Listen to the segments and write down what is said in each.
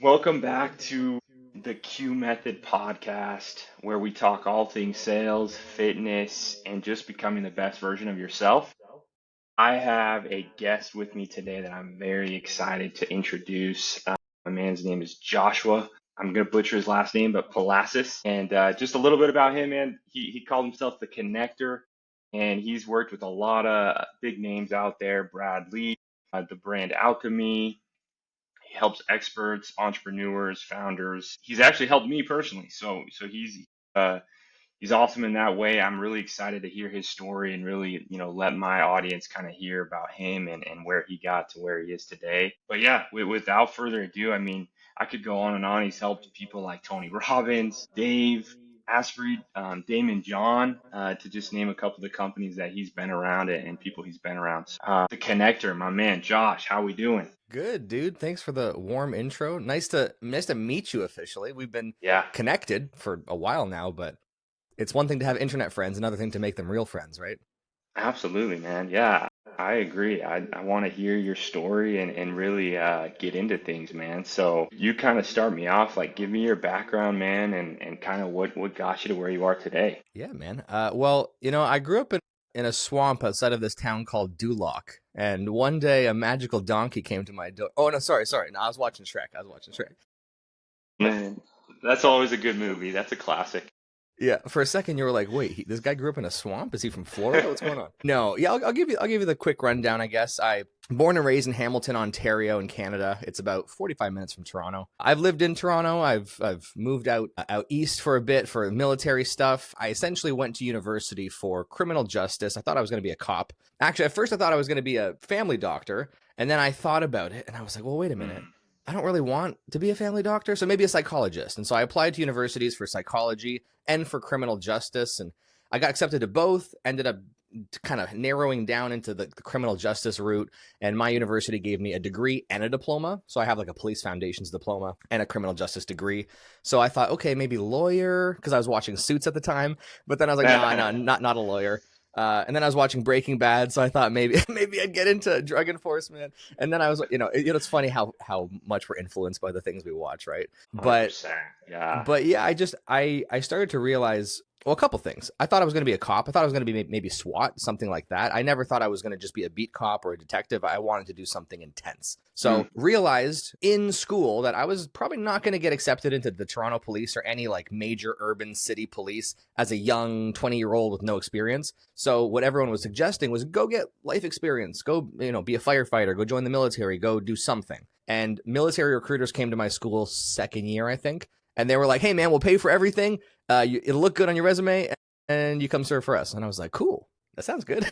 Welcome back to the Q Method podcast, where we talk all things sales, fitness, and just becoming the best version of yourself. I have a guest with me today that I'm very excited to introduce. My man's name is Joshua. I'm going to butcher his last name, but Palassis. And just a little bit about him, man. He called himself the Connector, and he's worked with a lot of big names out there. Brad Lee, the brand Alchemy. He helps experts, entrepreneurs, founders. He's actually helped me personally. So uh, he's awesome in that way. I'm really excited to hear his story and really, let my audience kind of hear about him and where he got to where he is today. But yeah, without further ado, I mean, I could go on and on. He's helped people like Tony Robbins, Dave Asprey, Damon John, to just name a couple of the companies that he's been around and people he's been around. The connector, my man, Josh, how we doing? Good, dude. Thanks for the warm intro. Nice to meet you officially. We've been Yeah. connected for a while now, but it's one thing to have internet friends, another thing to make them real friends, right? Absolutely, man. Yeah, I agree. I want to hear your story and really get into things, man. So you kind of start me off, like give me your background, man, and kind of what got you to where you are today. Yeah, man. I grew up in a swamp outside of this town called Duloc, and one day a magical donkey came to my door. Oh no, sorry. No, I was watching Shrek. I was watching Shrek. Man, that's always a good movie. That's a classic. Yeah, for a second you were like, "Wait, this guy grew up in a swamp? Is he from Florida? What's going on?" No, yeah, I'll give you the quick rundown. I guess I born and raised in Hamilton, Ontario, in Canada. It's about 45 minutes from Toronto. I've lived in Toronto. I've moved out east for a bit for military stuff. I essentially went to university for criminal justice. I thought I was going to be a cop. Actually, at first I thought I was going to be a family doctor, and then I thought about it, and I was like, "Well, wait a minute." Mm, I don't really want to be a family doctor, so maybe a psychologist. And so I applied to universities for psychology and for criminal justice, and I got accepted to both. Ended up kind of narrowing down into the criminal justice route, and my university gave me a degree and a diploma. So I have like a police foundations diploma and a criminal justice degree. So I thought, okay, maybe lawyer, because I was watching Suits at the time. But then I was like, no, not a lawyer. And then I was watching Breaking Bad, so I thought maybe maybe I'd get into drug enforcement. And then I was, it's funny how much we're influenced by the things we watch, right? But 100%. Yeah. but yeah, I started to realize, well, a couple things. I thought I was going to be a cop. I thought I was going to be maybe SWAT, something like that. I never thought I was going to just be a beat cop or a detective. I wanted to do something intense. So Mm, realized in school that I was probably not going to get accepted into the Toronto police or any like major urban city police as a young 20-year-old with no experience. So what everyone was suggesting was go get life experience, go, be a firefighter, go join the military, go do something. And military recruiters came to my school second year, I think, and they were like, "Hey, man, we'll pay for everything. It'll look good on your resume, and you come serve for us." And I was like, "Cool, that sounds good."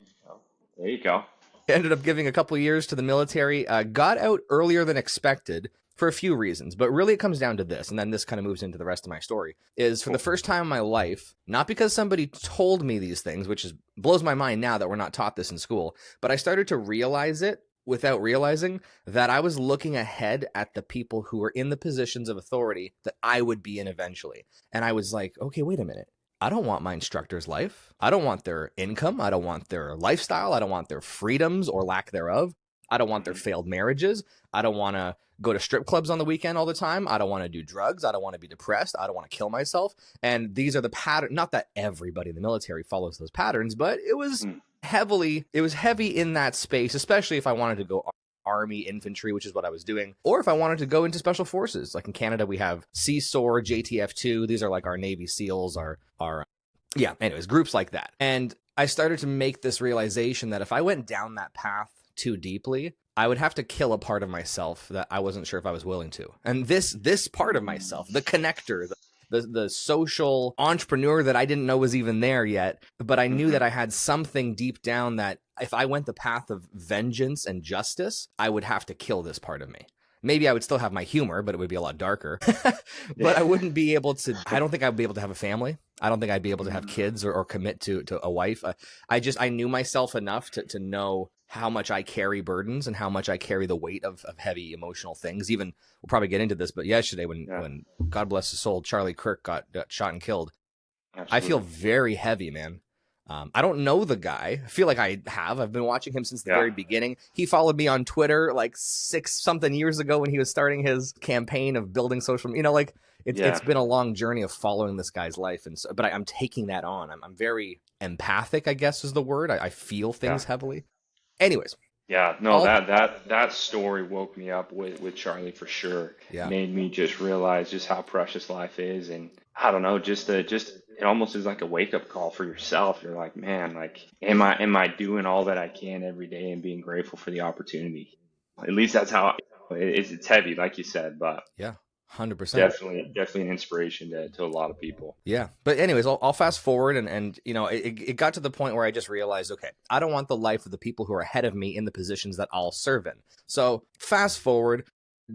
there you go. Ended up giving a couple years to the military. Got out earlier than expected for a few reasons, but really it comes down to this, and then this kind of moves into the rest of my story. Is for the Cool. first time in my life, not because somebody told me these things, which is blows my mind now that we're not taught this in school, but I started to realize it without realizing that I was looking ahead at the people who were in the positions of authority that I would be in eventually. And I was like, okay, wait a minute. I don't want my instructor's life. I don't want their income. I don't want their lifestyle. I don't want their freedoms or lack thereof. I don't want their Mhm. failed marriages. I don't want to go to strip clubs on the weekend all the time. I don't want to do drugs. I don't want to be depressed. I don't want to kill myself. And these are the pattern. Not that everybody in the military follows those patterns, but Mm, it was heavy in that space, especially if I wanted to go army infantry, which is what I was doing, or if I wanted to go into special forces. Like in Canada, we have CSOR, JTF2. These are like our Navy SEALs, our yeah, anyways, groups like that. And I started to make this realization that if I went down that path too deeply, I would have to kill a part of myself that I wasn't sure if I was willing to. And this part of myself, the connector, the social entrepreneur that I didn't know was even there yet, but I knew mhm. that I had something deep down that if I went the path of vengeance and justice, I would have to kill this part of me. Maybe I would still have my humor, but it would be a lot darker. But I wouldn't be able to, I don't think I'd be able to have a family. I don't think I'd be able to have Mm, kids or commit to a wife. I knew myself enough to know how much I carry burdens and how much I carry the weight of heavy emotional things. Even we'll probably get into this, but yesterday yeah, when God bless his soul, Charlie Kirk got shot and killed, I feel absolutely. very heavy, man. I don't know the guy. I feel like I have. I've been watching him since the Yeah. very beginning. He followed me on Twitter like 6 something years ago when he was starting his campaign of building social. Like it's Yeah. been a long journey of following this guy's life, and so, but I'm taking that on. I'm very empathic, I guess is the word. I feel Yeah. things heavily. Anyways, Yeah, no, all that story woke me up with Charlie for sure. yeah. Made me just realize just how precious life is, and I don't know, just it almost is like a wake up call for yourself. You're like, man, like, am I doing all that I can every day and being grateful for the opportunity? At least that's how it's heavy, like you said, but Yeah, 100%. definitely an inspiration to a lot of people. Yeah. But anyways, I'll fast forward and it got to the point where I just realized, okay, I don't want the life of the people who are ahead of me in the positions that I'll serve in. So fast forward,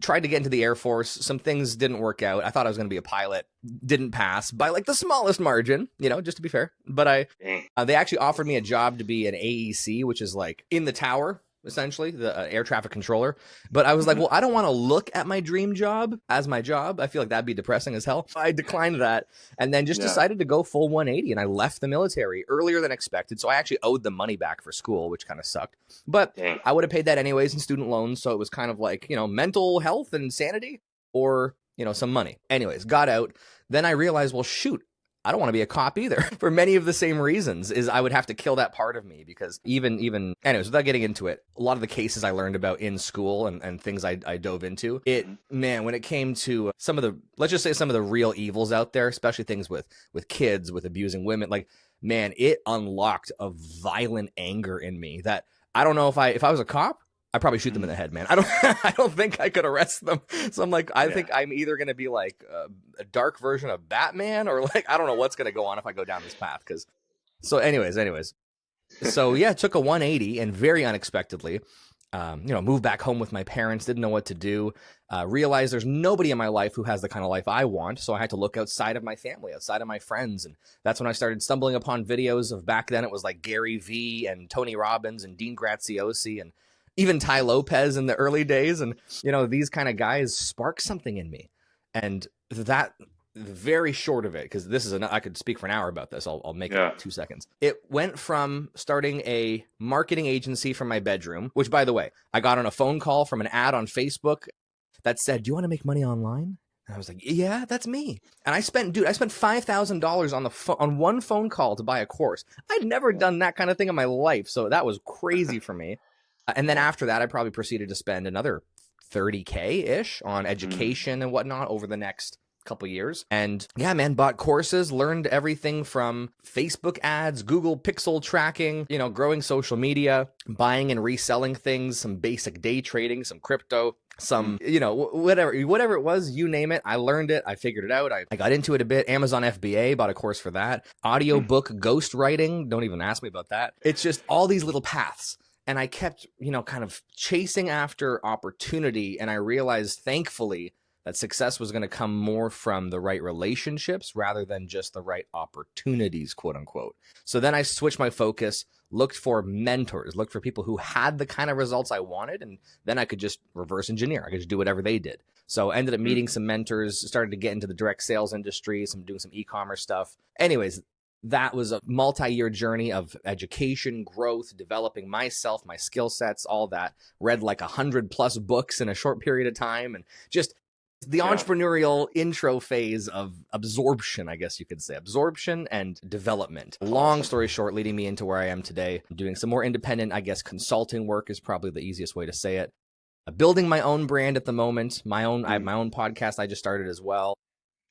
tried to get into the Air Force. Some things didn't work out. I thought I was going to be a pilot. Didn't pass by like the smallest margin, just to be fair. But Dang. they actually offered me a job to be an AEC, which is like in the tower, essentially, the air traffic controller. But I was like, Hmm. well, I don't want to look at my dream job as my job. I feel like that'd be depressing as hell. I declined that and then just Yeah. decided to go full 180. And I left the military earlier than expected. So I actually owed the money back for school, which kind of sucked. But Dang. I would have paid that anyways in student loans. So it was kind of like, mental health and sanity or, some money. Anyways, got out. Then I realized, well, shoot, I don't want to be a cop either for many of the same reasons. Is I would have to kill that part of me because even anyways, without getting into it, a lot of the cases I learned about in school and things I dove into, Hmm. when it came to some of the, let's just say some of the real evils out there, especially things with kids, with abusing women, like, man, it unlocked a violent anger in me that I don't know if I was a cop, I'd probably shoot them in the head, man. I don't I don't think I could arrest them. So I'm like, I Yeah. think I'm either going to be like a dark version of Batman or like I don't know what's going to go on if I go down this path cuz so anyways. So yeah, it took a 180 and very unexpectedly moved back home with my parents, didn't know what to do, realized there's nobody in my life who has the kind of life I want. So I had to look outside of my family, outside of my friends. And that's when I started stumbling upon videos of back then it was like Gary Vee and Tony Robbins and Dean Graziosi and even Ty Lopez in the early days. And, these kind of guys sparked something in me. And that very short of it, because I could speak for an hour about this. I'll make it Yeah. 2 seconds. It went from starting a marketing agency from my bedroom, which, by the way, I got on a phone call from an ad on Facebook that said, "Do you want to make money online?" And I was like, "Yeah, that's me." And I spent $5,000 on one phone call to buy a course. I'd never Yeah. done that kind of thing in my life, so that was crazy for me. And then Yeah. after that, I probably proceeded to spend another 30K ish on Mm. education and whatnot over the next couple years. And yeah, man, bought courses, learned everything from Facebook ads, Google pixel tracking, growing social media, buying and reselling things, some basic day trading, some crypto, some, Mm. whatever it was, you name it. I learned it. I figured it out. I got into it a bit. Amazon FBA, bought a course for that. Mm. Audiobook ghostwriting. Don't even ask me about that. It's just all these little paths. And I kept, kind of chasing after opportunity. And I realized, thankfully, that success was going to come more from the right relationships rather than just the right opportunities, quote unquote. So then I switched my focus, looked for mentors, looked for people who had the kind of results I wanted, and then I could just reverse engineer. I could just do whatever they did. So I ended up Mm. meeting some mentors, started to get into the direct sales industry, doing some e-commerce stuff. Anyways, that was a multi-year journey of education, growth, developing myself, my skill sets, all that. Read like 100+ books in a short period of time, and just the Yeah. entrepreneurial intro phase of absorption, I guess you could say, absorption and development. Long Awesome. story short, leading me into where I am today, doing some more independent, I guess, consulting work is probably the easiest way to say it. Building my own brand at the moment, I have Mm. my own podcast I just started as well,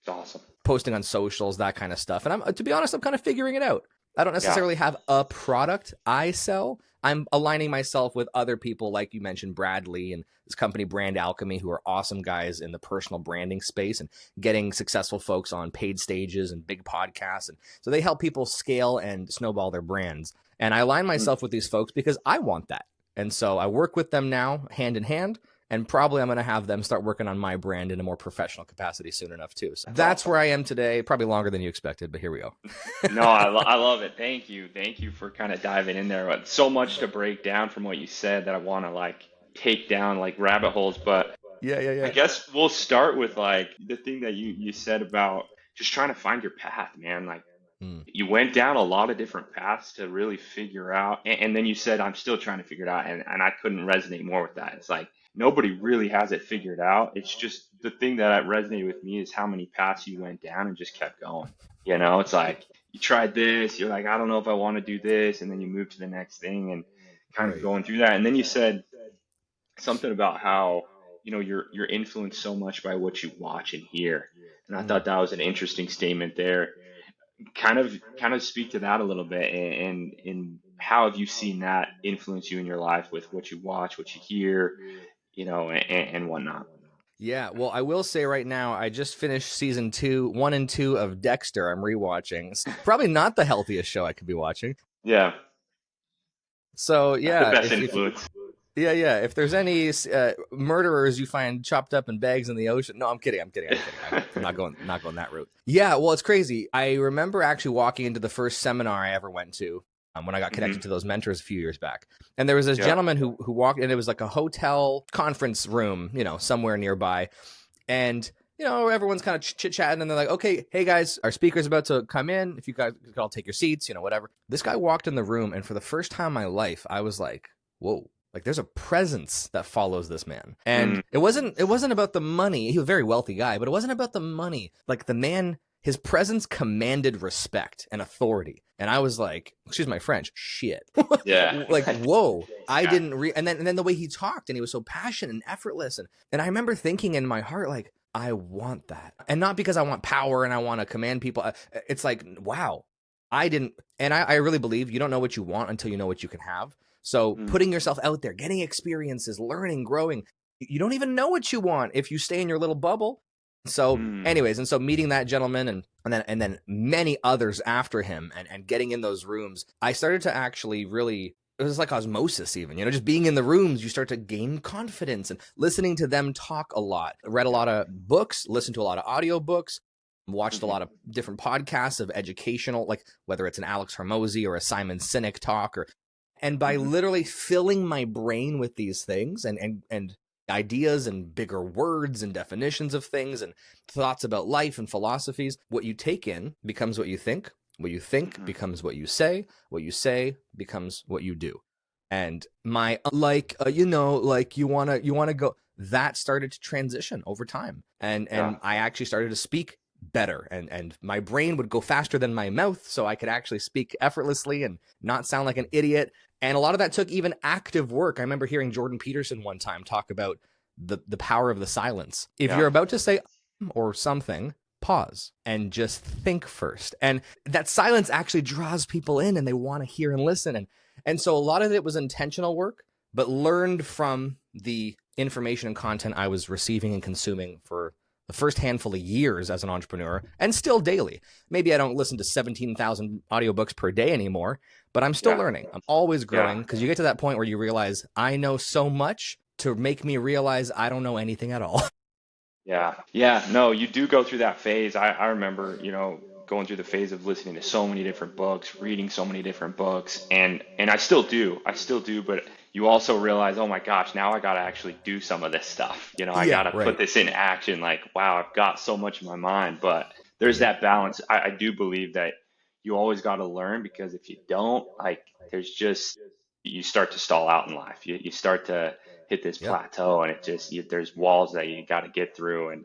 It's awesome. posting on socials, that kind of stuff. And to be honest, I'm kind of figuring it out. I don't Yeah. necessarily have a product I sell. I'm aligning myself with other people, like you mentioned, Bradley and this company, Brand Alchemy, who are awesome guys in the personal branding space and getting successful folks on paid stages and big podcasts. And so they help people scale and snowball their brands. And I align Mm. myself with these folks because I want that. And so I work with them now hand in hand. And probably I'm going to have them start working on my brand in a more professional capacity soon enough, too. So that's Awesome. where I am today. Probably longer than you expected, but here we go. No, I love it. Thank you. Thank you for kind of diving in there. So much to break down from what you said that I want to like take down like rabbit holes. But Yeah, yeah, I yeah. guess we'll start with like the thing that you said about just trying to find your path, man. Like Mm. You went down a lot of different paths to really figure out, and then you said, I'm still trying to figure it out, and I couldn't resonate more with that. It's like nobody really has it figured out. It's just the thing that resonated with me is how many paths you went down and just kept going. It's like you tried this, you're like, I don't know if I want to do this, and then you move to the next thing and kind of Right. going through that. And then you said something about how, you're influenced so much by what you watch and hear. And I Mm. thought that was an interesting statement there. Kind of speak to that a little bit, and how have you seen that influence you in your life with what you watch, what you hear, and whatnot. Yeah, well, I will say right now, I just finished season 1 and 2 of Dexter. I'm rewatching. It's probably not the healthiest show I could be watching. Yeah, So not the yeah, best if influence. yeah, if there's any murderers you find chopped up in bags in the ocean, no, I'm kidding. I'm not going that route. Yeah, well, it's crazy. I remember actually walking into the first seminar I ever went to when I got Hmm. connected to those mentors a few years back, and there was this Yeah. gentleman who walked, and it was like a hotel conference room, somewhere nearby, and everyone's kind of chit chatting, and they're like, "Okay, hey guys, our speaker's about to come in. If you guys could all take your seats, whatever." This guy walked in the room, and for the first time in my life, I was like, "Whoa." Like there's a presence that follows this man. And Mm, it wasn't about the money. He was a very wealthy guy, but it wasn't about the money. Like the man, his presence commanded respect and authority. And I was like, excuse my French, shit. yeah. Like, whoa. I Yeah. didn't and then the way he talked, and he was so passionate and effortless, and I remember thinking in my heart, like, I want that. And not because I want power and I want to command people. It's like, wow. I didn't, and I really believe you don't know what you want until you know what you can have. So Mm, putting yourself out there, getting experiences, learning, growing, you don't even know what you want if you stay in your little bubble. So mm, anyways, and so meeting that gentleman, and then many others after him, and getting in those rooms, I started to actually really, it was like osmosis even, just being in the rooms, you start to gain confidence, and listening to them talk a lot. Read a yeah. lot of books, listened to a lot of audiobooks, watched a Hmm. lot of different podcasts of educational, like whether it's an Alex Hormozy or a Simon Sinek talk, and by Hmm. literally filling my brain with these things, and ideas and bigger words and definitions of things and thoughts about life and philosophies, what you take in becomes what you think Hmm. becomes what you say becomes what you do. And my like you want to go, that started to transition over time, and Yeah. I actually started to speak better, and my brain would go faster than my mouth, so I could actually speak effortlessly and not sound like an idiot. And a lot of that took even active work. I remember hearing Jordan Peterson one time talk about the power of the silence. If Yeah. you're about to say or something, pause and just think first. And that silence actually draws people in, and they want to hear and listen. And so a lot of it was intentional work, but learned from the information and content I was receiving and consuming for the first handful of years as an entrepreneur, and still daily. Maybe I don't listen to 17,000 audiobooks per day anymore, but I'm still Yeah. learning. I'm always Yeah. growing, because you get to that point where you realize I know so much to make me realize I don't know anything at all. Yeah. Yeah. No, you do go through that phase. I remember, going through the phase of listening to so many different books, reading so many different books, and I still do. I still do, but you also realize, oh my gosh, now I got to actually do some of this stuff. I got Yeah, to put right. this in action. Like, wow, I've got so much in my mind, but there's Yep. that balance. I do believe that you always got to learn, because if you don't, like, there's just, you start to stall out in life. You start to hit this Yep. plateau, and there's walls that you got to get through. And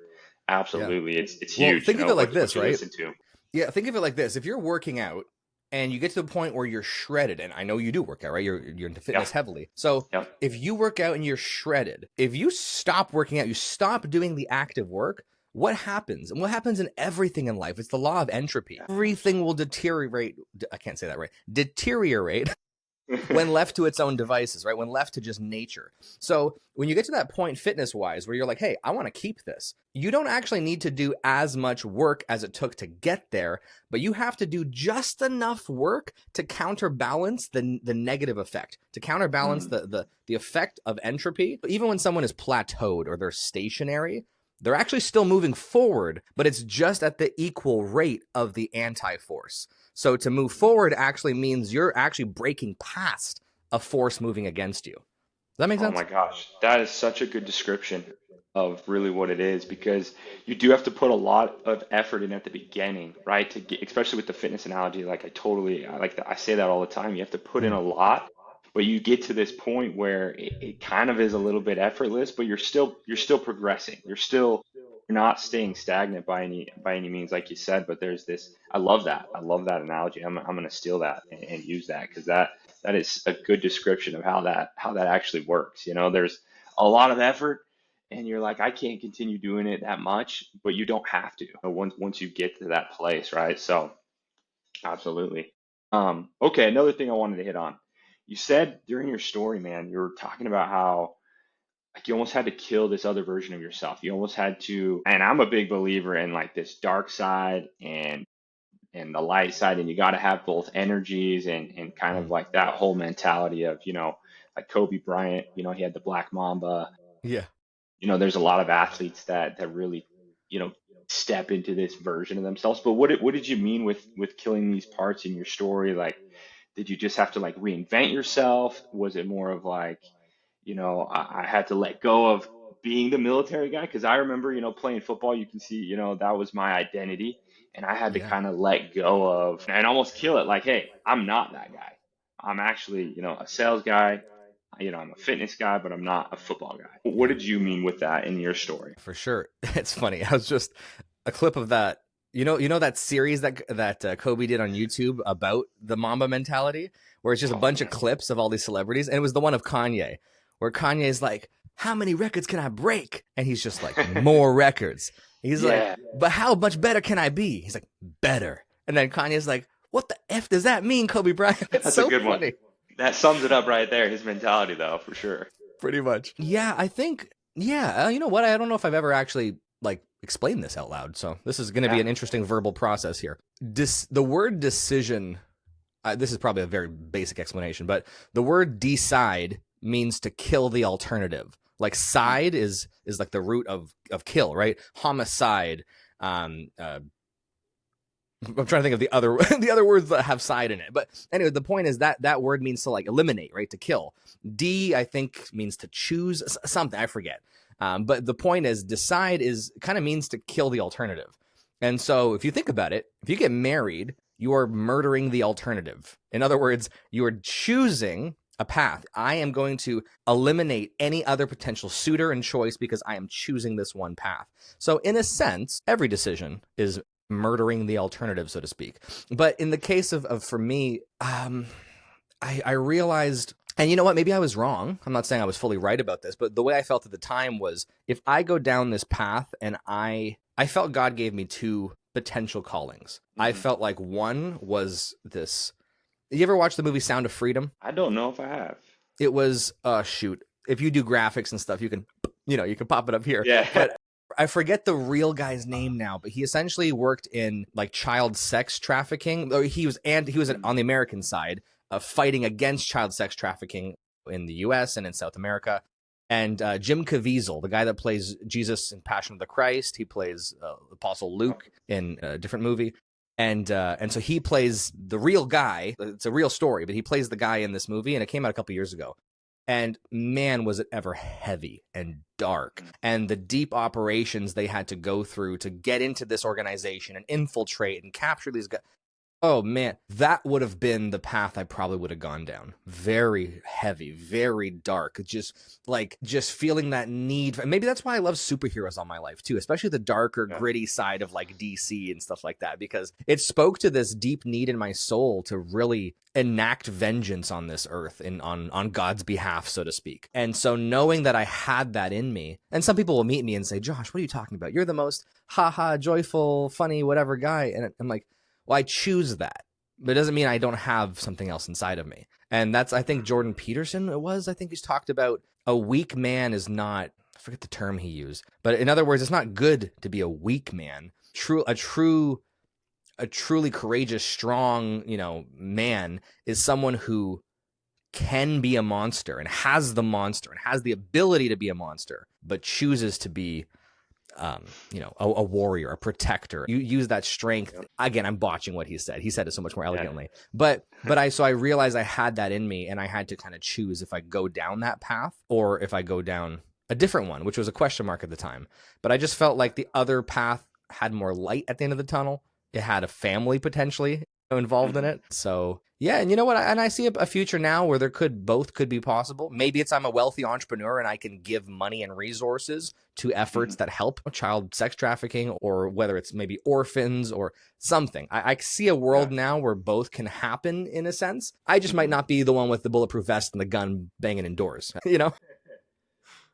Yeah. absolutely, it's Well, huge, think of it like what this, you right? listen to. Yeah, think of it like this. If you're working out and you get to the point where you're shredded, and I know you do work out, right? You're into Yeah. fitness heavily. So Yeah. if you work out and you're shredded, if you stop working out, you stop doing the active work, what happens? And what happens in everything in life? It's the law of entropy. Everything will deteriorate. I can't say that right. Deteriorate when left to its own devices, right? When left to just nature. So when you get to that point fitness wise where you're like, hey, I want to keep this, you don't actually need to do as much work as it took to get there, but you have to do just enough work to counterbalance the negative effect, to counterbalance Mm. the effect of entropy. Even when someone is plateaued or they're stationary, they're actually still moving forward, but it's just at the equal rate of the anti-force. So to move forward actually means you're actually breaking past a force moving against you. Does that make Oh my sense? gosh, that is such a good description. of really what it is, because you do have to put a lot of effort in at the beginning, right? To get, especially with the fitness analogy, like I like that. I say that all the time. You have to put in Mm, a lot, but you get to this point where it kind of is a little bit effortless, but you're still progressing. You're not staying stagnant by any means, like you said. But there's this. I love that. I love that analogy. I'm gonna steal that and use that, because that is a good description of how that actually works. There's a lot of effort, and you're like, I can't continue doing it that much, but you don't have to once you get to that place, right? So absolutely. Okay, another thing I wanted to hit on. You said during your story, man, you were talking about how like you almost had to kill this other version of yourself. You almost had to, and I'm a big believer in like this dark side and the light side, and you got to have both energies and kind of mm. like that whole mentality of, like Kobe Bryant, he had the Black Mamba. Yeah. There's a lot of athletes that really, you know, step into this version of themselves. But what did you mean with killing these parts in your story? Like, did you just have to like reinvent yourself? Was it more of like, I had to let go of being the military guy? Because I remember, playing football, you can see, that was my identity. And I had to Yeah. kind of let go of and almost kill it. Like, hey, I'm not that guy. I'm actually, a sales guy. I'm a fitness guy, but I'm not a football guy. What Yeah. did you mean with that in your story? For sure. It's funny. I was just a clip of that. You know that series that Kobe did on YouTube about the Mamba mentality, where it's just a Oh bunch of man. clips of all these celebrities, and it was the one of Kanye, where Kanye's like, "How many records can I break?" And he's just like, "More records." He's like, Yeah, "But how much better can I be?" He's like, "Better." And then Kanye's like, "What the f does that mean, Kobe Bryant?" It's that's a so good one. funny. That sums it up right there, his mentality though, for sure. Pretty much. Yeah, I think. Yeah, you know what? I don't know if I've ever actually like explained this out loud. So this is going to be Yeah. an interesting verbal process here. The word decision. This is probably a very basic explanation, but the word decide means to kill the alternative. Like Mm. side is like the root of kill, right? Homicide. Um, uh, I'm trying to think of the other the other words that have side in it. But anyway, the point is that that word means to like eliminate, right? To kill. D, I think, means to choose something. I forget. But the point is, decide is kind of means to kill the alternative. And so, if you think about it, if you get married, you are murdering the alternative. In other words, you are choosing a path. I am going to eliminate any other potential suitor and choice because I am choosing this one path. So, in a sense, every decision is murdering the alternative, so to speak. But in the case of for me, I realized, and you know what, maybe I was wrong. I'm not saying I was fully right about this, but the way I felt at the time was if I go down this path and I felt God gave me two potential callings. I Hmm. felt like one was this. You ever watch the movie Sound of Freedom? I don't know if I have. It was shoot. If you do graphics and stuff, you can pop it up here. Yeah. But I forget the real guy's name now, but he essentially worked in like child sex trafficking. He was on the American side fighting against child sex trafficking in the U.S. and in South America. And Jim Caviezel, the guy that plays Jesus in Passion of the Christ, he plays Apostle Luke in a different movie. And so he plays the real guy. It's a real story, but he plays the guy in this movie, and it came out a couple years ago. And man, was it ever heavy and dark. And the deep operations they had to go through to get into this organization and infiltrate and capture these guys. Oh man, that would have been the path I probably would have gone down. Very heavy, very dark. Just feeling that need. And maybe that's why I love superheroes all my life too, especially the darker, Yeah. gritty side of like DC and stuff like that, because it spoke to this deep need in my soul to really enact vengeance on this earth and on God's behalf, so to speak. And so knowing that I had that in me, and some people will meet me and say, Josh, what are you talking about? You're the most haha, joyful, funny, whatever guy. And I'm like, well, I choose that, but it doesn't mean I don't have something else inside of me. And that's, I think Jordan Peterson, I think he's talked about a weak man is not, I forget the term he used, but in other words, it's not good to be a weak man. A truly courageous, strong, man is someone who can be a monster and has the ability to be a monster, but chooses to be a warrior, a protector. You use that strength. Yep. Again, I'm botching what he said. He said it so much more Yeah. elegantly. But I realized I had that in me, and I had to kind of choose if I go down that path or if I go down a different one, which was a question mark at the time. But I just felt like the other path had more light at the end of the tunnel. It had a family potentially involved in Hmm. it. So yeah, and you know what? And I see a future now where there could be possible. Maybe it's I'm a wealthy entrepreneur and I can give money and resources to Hmm. efforts that help child sex trafficking, or whether it's maybe orphans or something. I see a Yeah. world now where both can happen in a sense. I just might Hmm. not be the one with the bulletproof vest and the gun banging indoors, you know?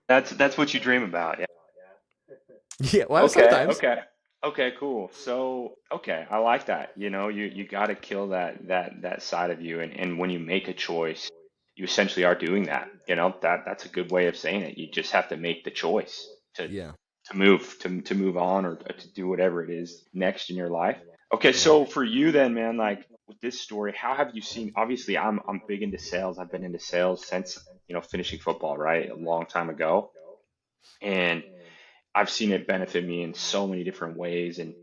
That's what you dream about. Yeah, well, Okay, sometimes. okay. Okay, cool. So, okay, I like that. You got to kill that side of you, and when you make a choice, you essentially are doing that. That's a good way of saying it. You just have to make the choice Yeah, to move on, or to do whatever it is next in your life. Okay, yeah, so for you then, man, like with this story, how have you seen, obviously I'm big into sales. I've been into sales since, finishing football, right? A long time ago. And I've seen it benefit me in so many different ways, and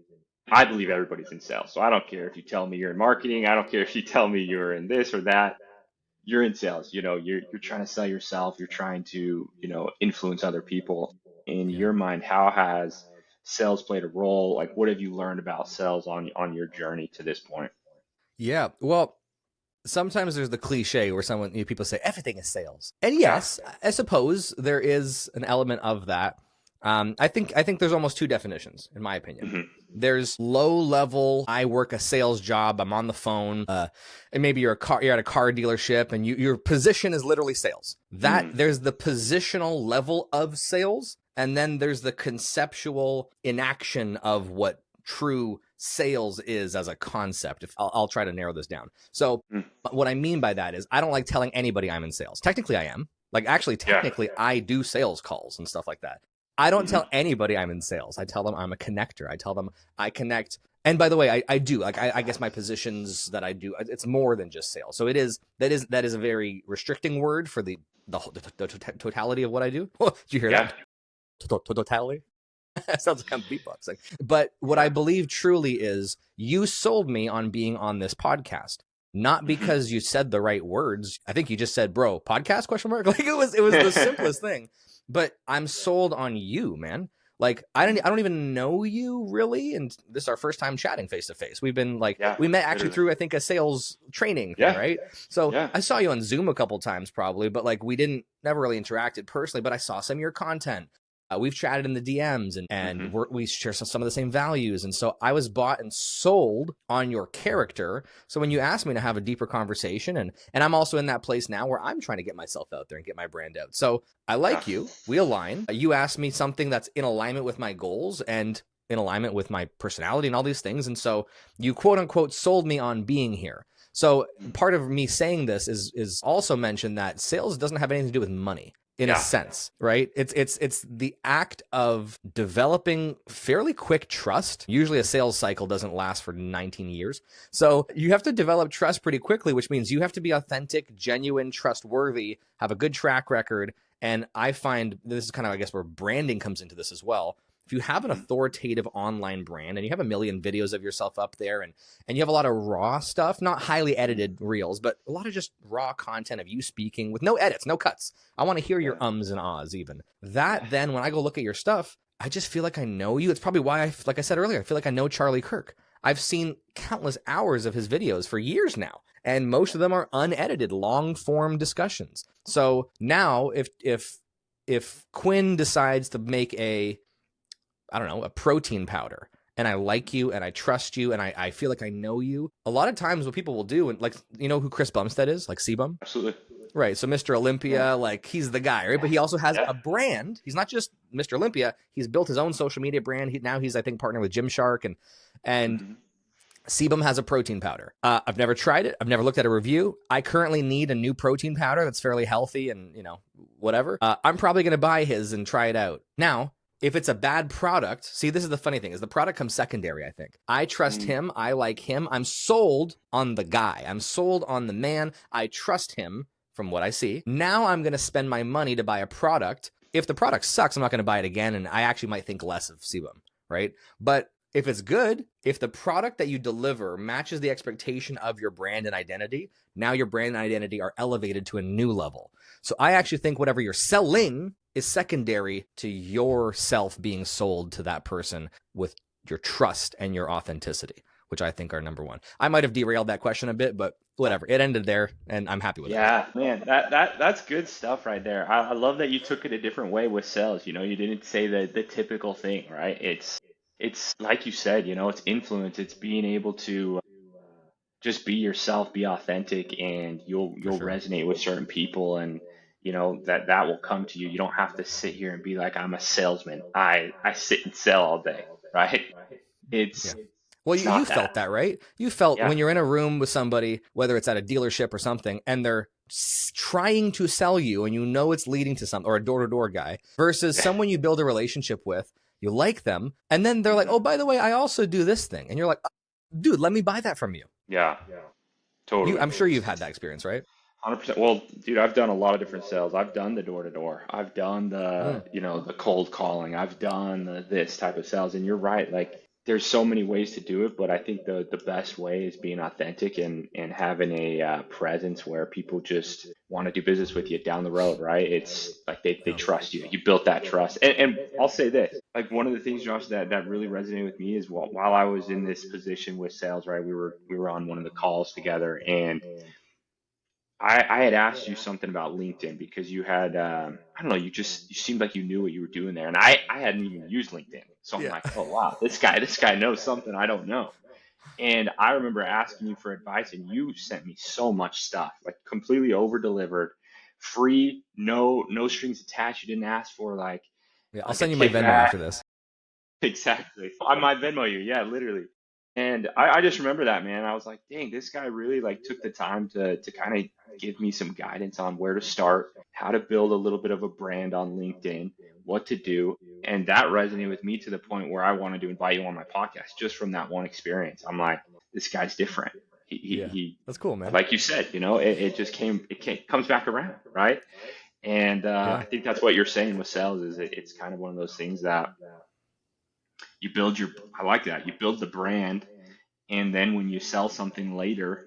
I believe everybody's in sales. So I don't care if you tell me you're in marketing. I don't care if you tell me you're in this or that. You're in sales. You're trying to sell yourself. You're trying to, influence other people. In yeah. your mind, how has sales played a role? Like, what have you learned about sales on your journey to this point? Yeah. Well, sometimes there's the cliche where people say everything is sales, and Yeah. yes, I suppose there is an element of that. I think there's almost two definitions in my opinion. Hmm. There's low level. I work a sales job. I'm on the phone, and maybe you're at a car dealership, and your position is literally sales. That Hmm. there's the positional level of sales, and then there's the conceptual inaction of what true sales is as a concept. If I'll try to narrow this down. So what I mean by that is I don't like telling anybody I'm in sales. Technically, I am. Like, actually, Yeah. technically, I do sales calls and stuff like that. I don't Hmm. tell anybody I'm in sales. I tell them I'm a connector. I tell them I connect. And by the way, I do like I guess my positions that I do. It's more than just sales. So that is a very restricting word for the totality of what I do. Did you hear Yeah. that? Totality. Sounds like I'm beatboxing. But what I Yeah. believe truly is you sold me on being on this podcast. Not Hmm. because you said the right words. I think you just said, "Bro, podcast?" question mark. Like it was the simplest thing. But I'm sold on you, man. Like I don't even know you really, and this is our first time chatting face to face. We've been like Yeah. we met actually Literally. through I think a sales training thing, Yeah. right? So Yeah. I saw you on Zoom a couple times probably, but like we didn't never really interacted personally. But I saw some of your content. We've chatted in the DMs, and Hmm. we share some of the same values. And so I was bought and sold on your character. So when you asked me to have a deeper conversation, and I'm also in that place now where I'm trying to get myself out there and get my brand out. So I Yeah. like you. We align. You asked me something that's in alignment with my goals and in alignment with my personality and all these things. And so you quote unquote sold me on being here. So part of me saying this is also mentioned that sales doesn't have anything to do with money in a Yeah. sense, right? It's the act of developing fairly quick trust. Usually a sales cycle doesn't last for 19 years. So you have to develop trust pretty quickly, which means you have to be authentic, genuine, trustworthy, have a good track record. And I find this is kind of, I guess, where branding comes into this as well. If you have an Hmm. authoritative online brand and you have a million videos of yourself up there, and you have a lot of raw stuff, not highly Hmm. edited reels, but a lot of just raw content of you speaking with no edits, no cuts. I want to hear your Yeah. ums and ahs even. Yeah. That then when I go look at your stuff, I just feel like I know you. It's probably why like I said earlier, I feel like I know Charlie Kirk. I've seen countless hours of his videos for years now, and most of them are unedited, long form discussions. So now if Quinn decides to make I don't know, a protein powder, and I like you and I trust you and I feel like I know you. A lot of times what people will do, and like, you know who Chris Bumstead is? Like C-Bum? Absolutely. Right. So Mr. Yeah. Olympia, like he's the guy, right? But he also has Yeah. a brand. He's not just Mr. Olympia. He's built his own social media brand. Now he's, I think, partnered with Gymshark, and Hmm. Sebum has a protein powder. I've never tried it. I've never looked at a review. I currently need a new protein powder that's fairly healthy and, whatever. I'm probably going to buy his and try it out. Now, if it's a bad product, see, this is the funny thing is the product comes secondary, I think. I trust Hmm. him. I like him. I'm sold on the guy. I'm sold on the man. I trust him from what I see. Now I'm going to spend my money to buy a product. If the product sucks, I'm not going to buy it again. And I actually might think less of Sebum, right? But if it's good, if the product that you deliver matches the expectation of your brand and identity, now your brand and identity are elevated to a new level. So I actually think whatever you're selling is secondary to yourself being sold to that person with your trust and your authenticity, which I think are number one. I might have derailed that question a bit, but whatever. It ended there, and I'm happy with it. Yeah, man, that's good stuff right there. I love that you took it a different way with sales. You didn't say the typical thing, right? It's like you said, it's influence. It's being able to just be yourself, be authentic, and For you'll sure. resonate with certain people, and that will come to you. You don't have to sit here and be like, I'm a salesman. I sit and sell all day, right? Yeah. It's Well, it's you not that. felt that, right? You felt Yeah. when you're in a room with somebody, whether it's at a dealership or something, and they're trying to sell you and you know it's leading to something, or a door to door guy, versus someone you build a relationship with, you like them, and then they're like, Mhm. oh, by the way, I also do this thing. And you're like, dude, let me buy that from you. Yeah, You, totally. I'm sure you've had that experience, right? 100%. Well, dude, I've done a lot of different sales. I've done the door to door. I've done Mm. the cold calling. I've done this type of sales. And you're right. Like, there's so many ways to do it, but I think the best way is being authentic and having a presence where people just want to do business with you down the road, right? It's like they Yeah. trust you. You built that trust. And I'll say this, like one of the things, Josh, that really resonated with me is while I was in this position with sales, right? We were on one of the calls together, and I had asked you something about LinkedIn because you had I don't know, you seemed like you knew what you were doing there, and I hadn't even used LinkedIn, so I'm Yeah. like, oh wow, this guy knows something I don't know. And I remember asking you for advice, and you sent me so much stuff, like completely over delivered, free, no strings attached. You didn't ask for Yeah. I'll like a send you my Venmo kickback. after this. Exactly. I might Venmo you. Yeah, literally. And I just remember that, man. I was like, dang, this guy really like took the time to kind of give me some guidance on where to start, how to build a little bit of a brand on LinkedIn, what to do. And that resonated with me to the point where I wanted to invite you on my podcast just from that one experience. I'm like, this guy's different. Yeah. That's cool, man. Like you said, comes back around, right? And Yeah. I think that's what you're saying with sales is it's kind of one of those things that you build your, I like that. You build the brand, and then when you sell something later,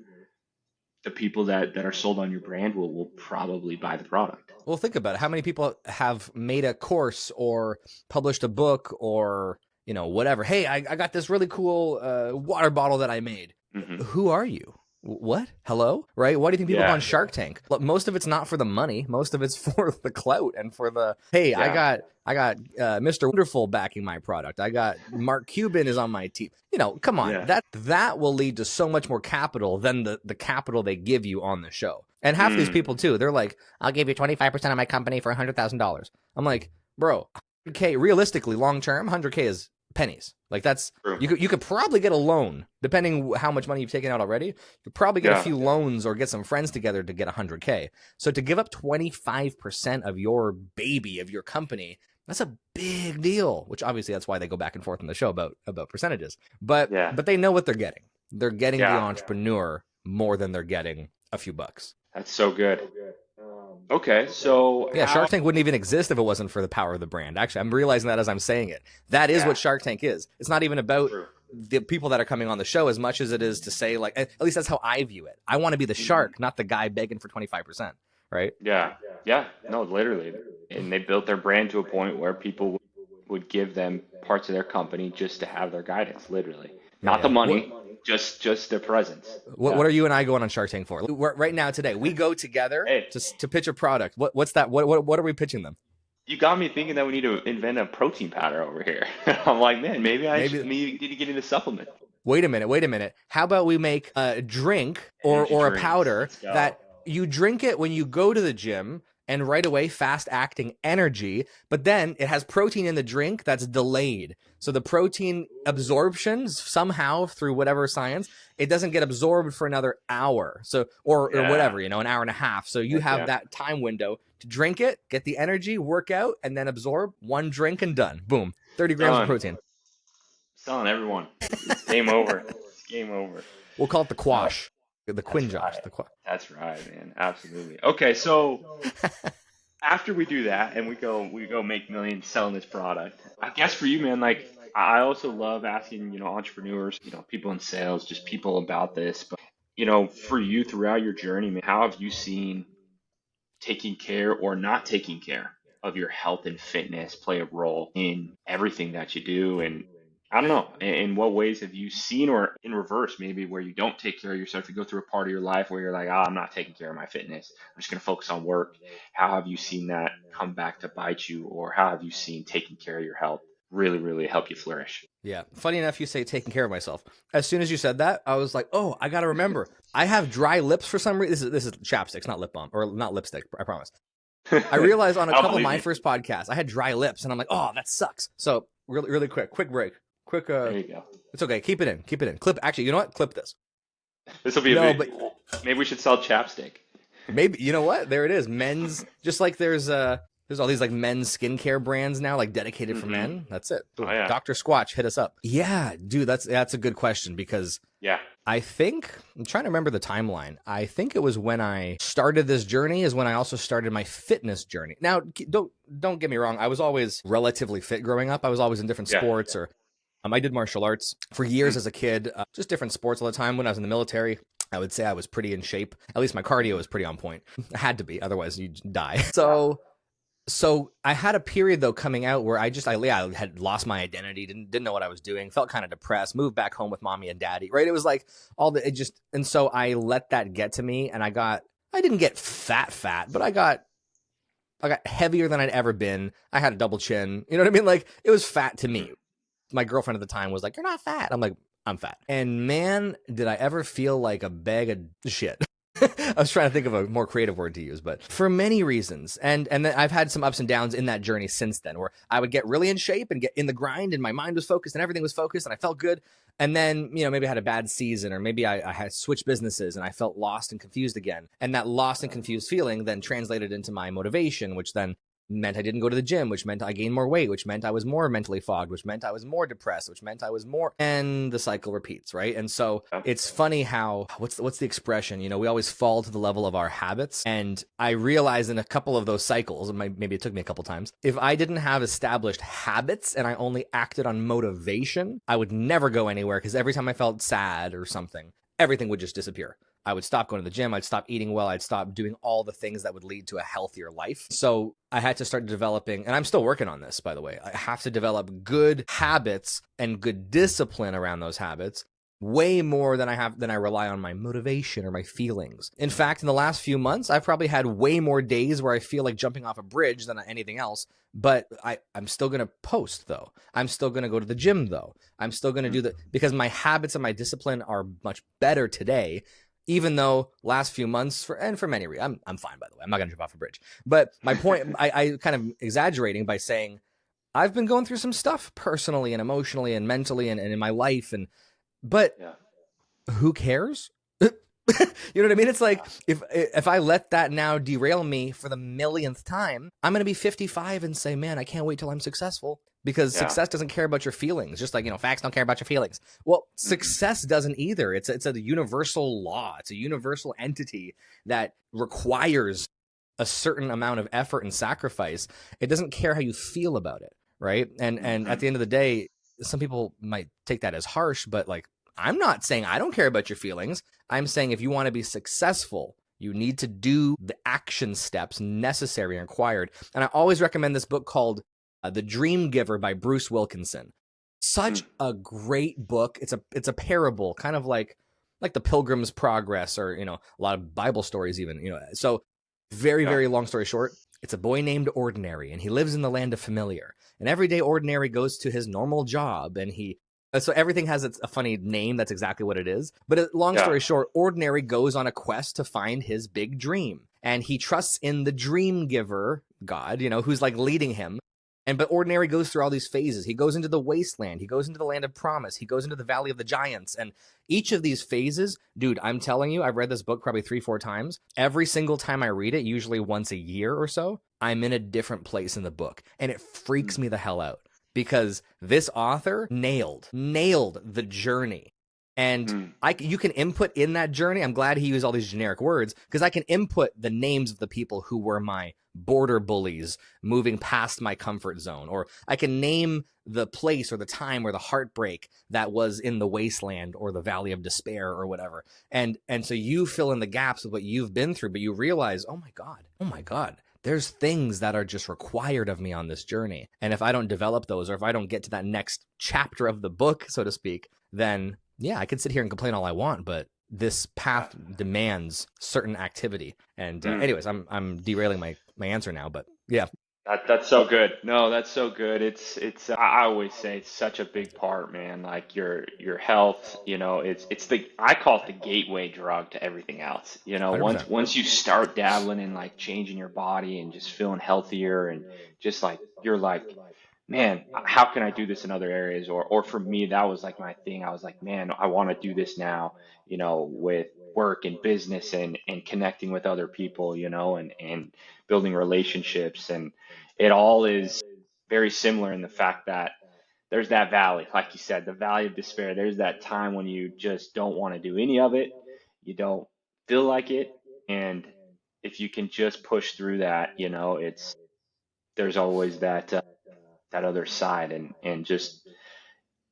the people that are sold on your brand will probably buy the product. Well, think about it. How many people have made a course or published a book or, whatever? Hey, I got this really cool water bottle that I made. Hmm. Who are you? What? Hello? Right? Why do you think people go Yeah, on Shark Tank? Look, most of it's not for the money. Most of it's for the clout and for the, hey, I yeah. got I got Mr. Wonderful backing my product. I got Mark Cuban is on my team. Come on. Yeah. That will lead to so much more capital than the capital they give you on the show. And half of these Mm, people too, they're like, I'll give you 25% of my company for $100,000. I'm like, bro, 100K realistically long term, 100K is pennies. Like that's true. you could probably get a loan depending how much money you've taken out already. You could probably get a Yeah. few loans or get some friends together to get 100K. So to give up 25% of your baby of your company, that's a big deal. Which obviously that's why they go back and forth in the show about percentages. But Yeah. but they know what they're getting. They're getting the Yeah. entrepreneur more than they're getting a few bucks. That's so good. Okay, so Yeah, how? Shark Tank wouldn't even exist if it wasn't for the power of the brand. Actually, I'm realizing that as I'm saying it. That is Yeah. what Shark Tank is. It's not even about True. the people that are coming on the show as much as it is to say, like, at least that's how I view it. I want to be the Hmm. shark, not the guy begging for 25%, right? Yeah. Yeah. No, literally. And they built their brand to a point where people would give them parts of their company just to have their guidance, literally. Yeah, Not the yeah. What money, just their presence. what Yeah. are you and I going on Shark Tank for? Right now today, we go together Hey, to pitch a product. What's that? What are we pitching them? you got me thinking that we need to invent a protein powder over here. I'm like, man, maybe I should Maybe need to get into supplement. wait a minute. How about we make a drink Energy or a drinks. powder Let's go. that you drink it when you go to the gym and right away fast acting energy, but then it has protein in the drink that's delayed. So the protein absorption somehow through whatever science, it doesn't get absorbed for another hour. So or Yeah. whatever, an hour and a half. So you Heck have yeah. that time window to drink it, get the energy, work out, and then absorb one drink and done. Boom. 30 grams of Done. protein. Selling everyone. It's game over. It's game over. We'll call it the No, quash. The that's Quinn Josh. right. That's right, man. Absolutely. Okay, so after we do that and we go make millions selling this product, I guess for you, man, like I also love asking, entrepreneurs, people in sales, just people about this. But, for you throughout your journey, man, how have you seen taking care or not taking care? of your health and fitness play a role in everything that you do? And I don't know, in what ways have you seen, or in reverse, maybe where you don't take care of yourself, you go through a part of your life where you're like, I'm not taking care of my fitness. I'm just going to focus on work. How have you seen that come back to bite you, or how have you seen taking care of your health really, really help you flourish? Yeah. Funny enough, you say taking care of myself. As soon as you said that, I was like, oh, I got to remember. I have dry lips for some reason. This is chapsticks, not lip balm, or not lipstick, I promise. I realized on a I'll couple of believe my you. first podcasts, I had dry lips, and I'm like, oh, that sucks. So really, really quick break. There you go. It's okay. Keep it in. Clip. Actually, you know what? Clip this. This will be a No, big. but Maybe we should sell chapstick. maybe, you know what? There it is. Men's, just like there's all these like men's skincare brands now, like dedicated for Hmm. men. That's it. Oh Boom. yeah, Dr. Squatch, hit us up. Yeah, dude, that's a good question, because yeah. I think I'm trying to remember the timeline. I think it was when I started this journey is when I also started my fitness journey. Now, don't get me wrong. I was always relatively fit growing up. I was always in different Yeah. sports, or I did martial arts for years Mm. as a kid, just different sports all the time. When I was in the military, I would say I was pretty in shape. At least my cardio was pretty on point. I had to be, otherwise you'd die. So I had a period though coming out where I had lost my identity, didn't know what I was doing, felt kind of depressed, moved back home with mommy and daddy, right? It was like and so I let that get to me, and I didn't get fat, but I got heavier than I'd ever been. I had a double chin. You know what I mean? Like, it was fat to me. My girlfriend at the time was like, "You're not fat." I'm like, "I'm fat." And man, did I ever feel like a bag of shit. I was trying to think of a more creative word to use, but for many reasons. And then I've had some ups and downs in that journey since then, where I would get really in shape and get in the grind, and my mind was focused and everything was focused and I felt good. And then, maybe I had a bad season, or maybe I had switched businesses and I felt lost and confused again. And that lost and confused feeling then translated into my motivation, which then meant I didn't go to the gym, which meant I gained more weight, which meant I was more mentally fogged, which meant I was more depressed, which meant I was more, and the cycle repeats, right? And so Yeah. it's funny how, what's the expression? We always fall to the level of our habits. And I realized in a couple of those cycles, and maybe it took me a couple times, if I didn't have established habits and I only acted on motivation, I would never go anywhere, because every time I felt sad or something, everything would just disappear. I would stop going to the gym. I'd stop eating well. I'd stop doing all the things that would lead to a healthier life. So I had to start developing, and I'm still working on this, by the way. I have to develop good habits and good discipline around those habits, way more than I rely on my motivation or my feelings. In fact, in the last few months, I've probably had way more days where I feel like jumping off a bridge than anything else. But I'm still going to post, though. I'm still going to go to the gym, though. I'm still going to do that, because my habits and my discipline are much better today. Even though last few months, for many reasons, I'm fine, by the way. I'm not going to jump off a bridge. But my point, I kind of exaggerating by saying I've been going through some stuff personally and emotionally and mentally and in my life. But Yeah. who cares? You know what I mean? It's like, if I let that now derail me for the millionth time, I'm going to be 55 and say, man, I can't wait till I'm successful. Because Yeah. success doesn't care about your feelings. Just like, facts don't care about your feelings. Well, success doesn't either. It's a universal law. It's a universal entity that requires a certain amount of effort and sacrifice. It doesn't care how you feel about it, right? And at the end of the day, some people might take that as harsh, but like, I'm not saying I don't care about your feelings. I'm saying if you want to be successful, you need to do the action steps necessary and required. And I always recommend this book called The Dream Giver by Bruce Wilkinson. Such a great book. It's a parable, kind of like the Pilgrim's Progress, or a lot of Bible stories even. So very, Yeah. very long story short, it's a boy named Ordinary, and he lives in the land of familiar. And every day Ordinary goes to his normal job, and so everything has a funny name. That's exactly what it is. But long story short, Ordinary goes on a quest to find his big dream. And he trusts in the dream giver, God, who's like leading him. But Ordinary goes through all these phases. He goes into the wasteland. He goes into the land of promise. He goes into the valley of the giants. And each of these phases, dude, I'm telling you, I've read this book probably 3-4 times. Every single time I read it, usually once a year or so, I'm in a different place in the book. And it freaks me the hell out, because this author nailed the journey. And you can input in that journey. I'm glad he used all these generic words, because I can input the names of the people who were my border bullies moving past my comfort zone. Or I can name the place or the time or the heartbreak that was in the wasteland or the valley of despair or whatever. And so you fill in the gaps with what you've been through, but you realize, oh my God, there's things that are just required of me on this journey. And if I don't develop those, or if I don't get to that next chapter of the book, so to speak, then yeah, I could sit here and complain all I want, but this path demands certain activity. And anyways, I'm derailing my answer now, but yeah. That's so good. No, that's so good. I always say it's such a big part, man. Like your health, it's the I call it the gateway drug to everything else. Once 100%. once you start dabbling in like changing your body and just feeling healthier and just like you're like, man, how can I do this in other areas? Or for me, that was like my thing. I was like, man, I want to do this now, with work and business and connecting with other people, and building relationships. And it all is very similar in the fact that there's that valley, like you said, the valley of despair. There's that time when you just don't want to do any of it. You don't feel like it. And if you can just push through that, there's always that other side and just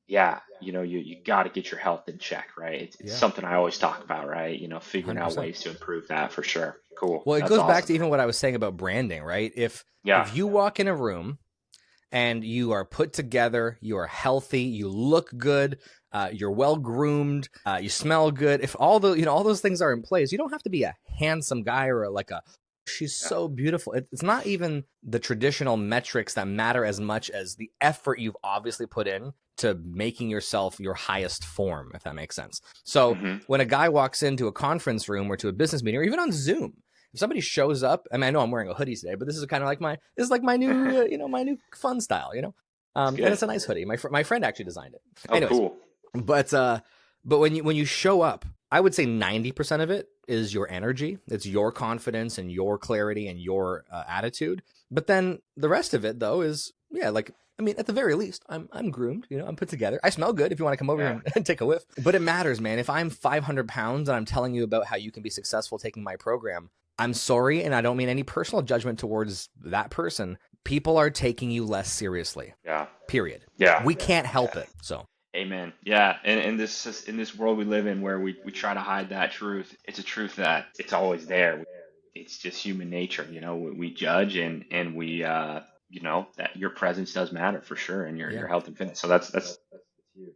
yeah, you got to get your health in check, right? It's Yeah, something I always talk about, right? Figuring out 100%. ways to improve that for sure. Cool. Well, it That's goes back awesome. to even what I was saying about branding, right? Yeah. If you walk in a room and you are put together, you are healthy, you look good, you're well groomed, you smell good. If all all those things are in place, you don't have to be a handsome guy or like a she's Yeah. so beautiful. It's not even the traditional metrics that matter as much as the effort you've obviously put in to making yourself your highest form, if that makes sense. So Hmm. when a guy walks into a conference room or to a business meeting or even on Zoom, if somebody shows up, I mean, I know I'm wearing a hoodie today, but this is kind of like my new, my new fun style, It's and good. it's a nice hoodie. My friend actually designed it. Oh, Anyways, cool. but when you show up, I would say 90% of it is your energy. It's your confidence and your clarity and your attitude. But then the rest of it, though, is yeah, like I mean, at the very least, I'm groomed. I'm put together. I smell good. If you want to come over Yeah. here and take a whiff, but it matters, man. If I'm 500 pounds and I'm telling you about how you can be successful taking my program, I'm sorry, and I don't mean any personal judgment towards that person. People are taking you less seriously. Yeah. Period. Yeah. We can't help Yeah. it. So Amen. Yeah. And in this world we live in where we try to hide that truth, it's a truth that it's always there. It's just human nature, we judge and we that your presence does matter for sure in yeah. your health and fitness. So that's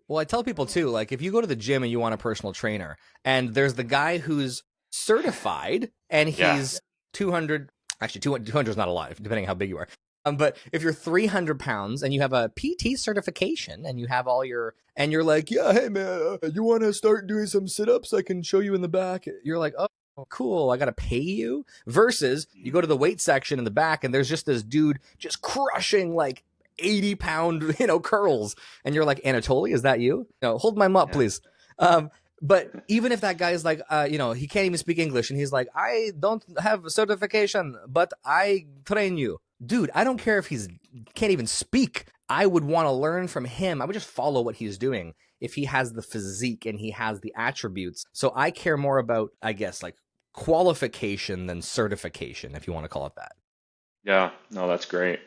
Well, I tell people too, like if you go to the gym and you want a personal trainer, and there's the guy who's certified and yeah. he's 200, actually 200 is not a lot, depending on how big you are. But if you're 300 pounds and you have a PT certification and you have and you're like, yeah, hey man, you want to start doing some sit-ups? I can show you in the back. You're like, oh, cool, I got to pay you. Versus you go to the weight section in the back and there's just this dude just crushing like 80-pound, curls. And you're like, Anatoly, is that you? No, hold my mop, Yeah. please. But even if that guy is like, he can't even speak English and he's like, I don't have certification, but I train you. Dude, I don't care if he's can't even speak. I would want to learn from him. I would just follow what he's doing if he has the physique and he has the attributes. So I care more about, I guess, like qualification than certification, if you want to call it that. Yeah. No, that's great.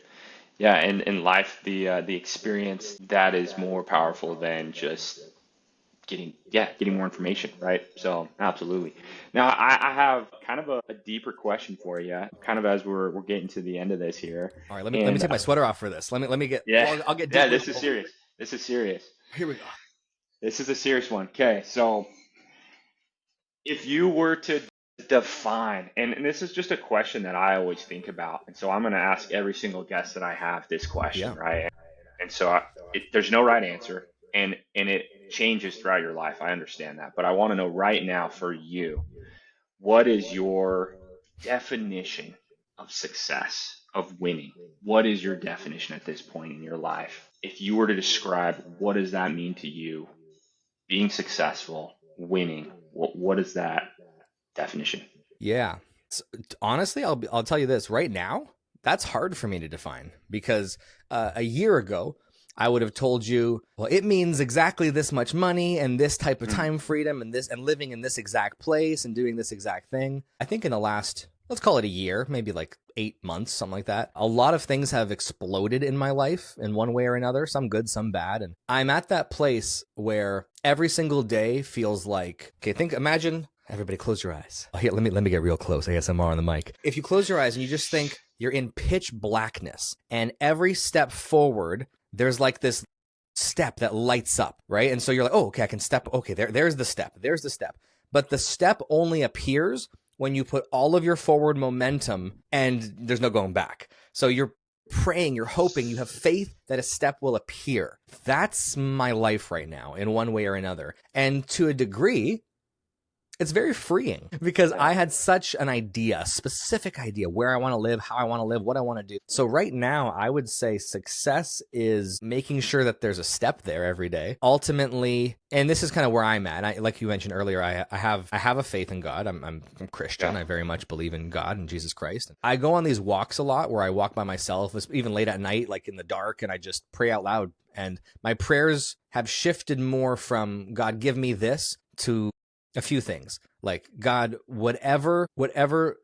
Yeah, and in life, the experience that is more powerful than just getting more information, right? So absolutely. Now I have kind of a deeper question for you, kind of as we're getting to the end of this here, All right, let me and take my sweater off for this. Let me get. yeah, Well, I'll get deep. yeah, this is serious. This is serious. Here we go. This is a serious one. Okay, so if you were to define, and this is just a question that I always think about, and so I'm going to ask every single guest that I have this question, Yeah. right? And so there's no right answer, and it changes throughout your life. I understand that, but I want to know right now for you, what is your definition of success, of winning? What is your definition at this point in your life? If you were to describe what does that mean to you, being successful, winning, what is that definition? Yeah. Honestly, I'll tell you this right now. That's hard for me to define because a year ago I would have told you, well, it means exactly this much money and this type of Mm, time freedom and this and living in this exact place and doing this exact thing. I think in the last, let's call it a year, maybe like 8 months, something like that, a lot of things have exploded in my life in one way or another, some good, some bad. And I'm at that place where every single day feels like, okay, imagine everybody close your eyes. Oh, here, let me get real close. ASMR on the mic. If you close your eyes and you just think, you're in pitch blackness, and every step forward, there's like this step that lights up, right? And so you're like, oh, okay, I can step. Okay, there's the step. There's the step. But the step only appears when you put all of your forward momentum and there's no going back. So you're praying, you're hoping, you have faith that a step will appear. That's my life right now in one way or another. And to a degree, it's very freeing because I had such an idea, a specific idea where I want to live, how I want to live, what I want to do. So right now, I would say success is making sure that there's a step there every day. Ultimately, and this is kind of where I'm at. Like you mentioned earlier, I have a faith in God. I'm Christian. Yeah. I very much believe in God and Jesus Christ. I go on these walks a lot where I walk by myself, even late at night, like in the dark, and I just pray out loud. And my prayers have shifted more from God, give me this, to a few things like, God, whatever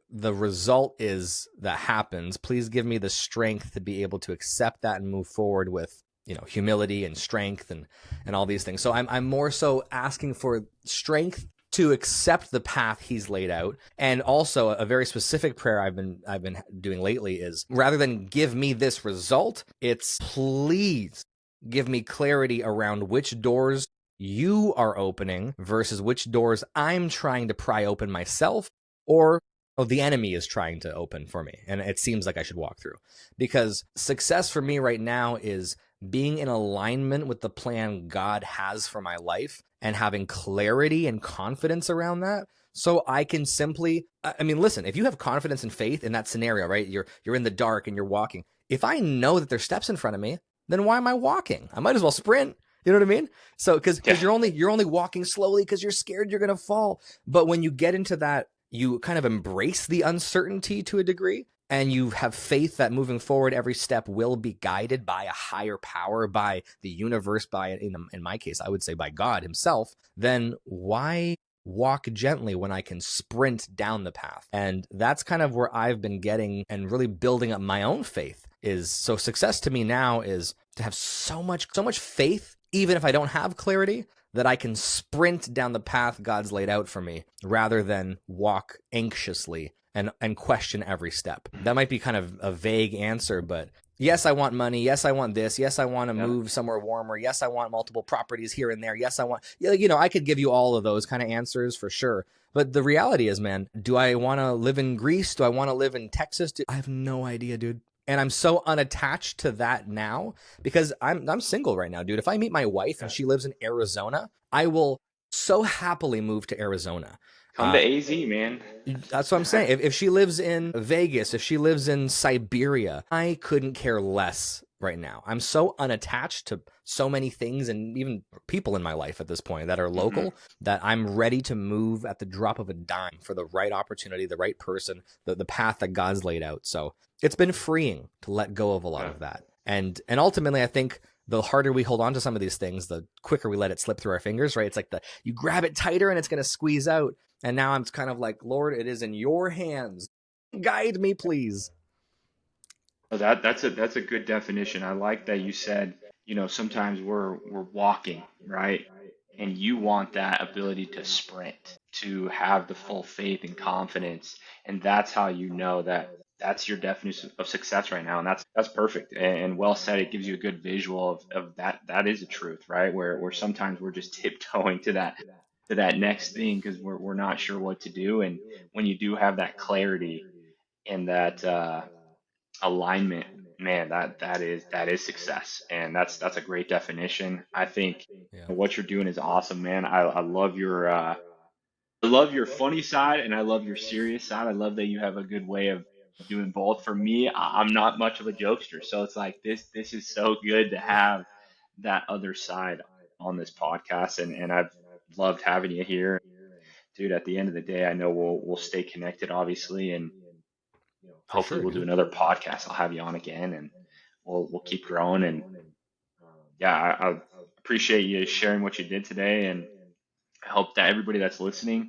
the result is that happens, please give me the strength to be able to accept that and move forward with, humility and strength and all these things. So I'm more so asking for strength to accept the path he's laid out. And also a very specific prayer I've been doing lately is, rather than give me this result, it's please give me clarity around which doors you are opening versus which doors I'm trying to pry open myself, or the enemy is trying to open for me and it seems like I should walk through. Because success for me right now is being in alignment with the plan God has for my life and having clarity and confidence around that. So I can simply, listen, if you have confidence and faith in that scenario, right? You're in the dark and you're walking. If I know that there's steps in front of me, then why am I walking? I might as well sprint. You know what I mean? So because you're only walking slowly because you're scared you're gonna fall. But when you get into that, you kind of embrace the uncertainty to a degree, and you have faith that moving forward, every step will be guided by a higher power, by the universe, by, in my case, I would say by God himself. Then why walk gently when I can sprint down the path? And that's kind of where I've been getting and really building up my own faith. Is so success to me now is to have so much faith, even if I don't have clarity, that I can sprint down the path God's laid out for me rather than walk anxiously and question every step. That might be kind of a vague answer, but yes, I want money. Yes, I want this. Yes, I want to move somewhere warmer. Yes, I want multiple properties here and there. Yes, I want, I could give you all of those kind of answers for sure. But the reality is, man, do I want to live in Greece? Do I want to live in Texas? I have no idea, dude. And I'm so unattached to that now because I'm single right now, dude. If I meet my wife and she lives in Arizona, I will so happily move to Arizona. Come to AZ, man. That's what I'm saying. If she lives in Vegas, if she lives in Siberia, I couldn't care less right now. I'm so unattached to so many things and even people in my life at this point that are local that I'm ready to move at the drop of a dime for the right opportunity, the right person, the path that God's laid out. So it's been freeing to let go of a lot of that. And ultimately, I think the harder we hold on to some of these things, the quicker we let it slip through our fingers, right? It's like you grab it tighter and it's going to squeeze out. And now I'm kind of like, Lord, it is in your hands. Guide me, please. Oh, that's a good definition. I like that you said, sometimes we're walking, right? And you want that ability to sprint, to have the full faith and confidence. And that's how you know that that's your definition of success right now. And that's perfect and well said. It gives you a good visual of that. That is the truth, right? Where sometimes we're just tiptoeing to that next thing because we're not sure what to do. And when you do have that clarity and that alignment, man, that is success, and that's a great definition. I think Yeah, what you're doing is awesome, man. I love your funny side and I love your serious side. I love that you have a good way of doing both. For me, I'm not much of a jokester, so it's like this is so good to have that other side on this podcast, and I've loved having you here. Dude, at the end of the day, I know we'll stay connected, obviously, and for hopefully sure, we'll do dude. another podcast. I'll have you on again, and we'll keep growing. And yeah, I appreciate you sharing what you did today, and I hope that everybody that's listening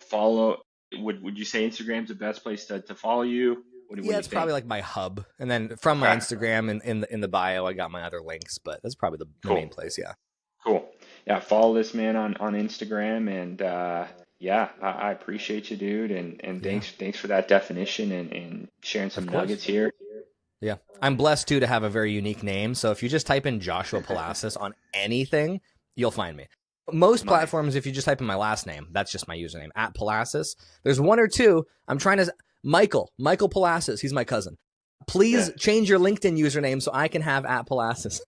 follow. Would you say Instagram's the best place to follow you? What do Yeah, you it's probably think? like my hub, and then from my Okay, Instagram and in the bio, I got my other links. But that's probably the cool, main place. Yeah, cool. Yeah, follow this man on Instagram, and Yeah, I appreciate you, dude, and Yeah, thanks for that definition and sharing of some course. nuggets here. Yeah. I'm blessed too to have a very unique name. So if you just type in Joshua Palassis on anything, you'll find me. Most Nice. platforms, if you just type in my last name, that's just my username at Palassis. There's one or two. I'm trying to Michael Palassis. He's my cousin. Yeah, Please change your LinkedIn username so I can have at Palassis.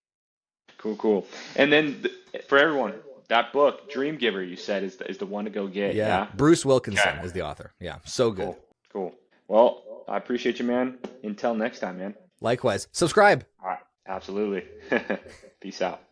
cool, cool. And then for everyone, that book, Dream Giver, you said is the one to go get. Yeah. Yeah. Bruce Okay. Wilkinson is the author. Yeah. So good. Cool, cool. Well, I appreciate you, man. Until next time, man. Likewise. Subscribe. All right. Absolutely. Peace out.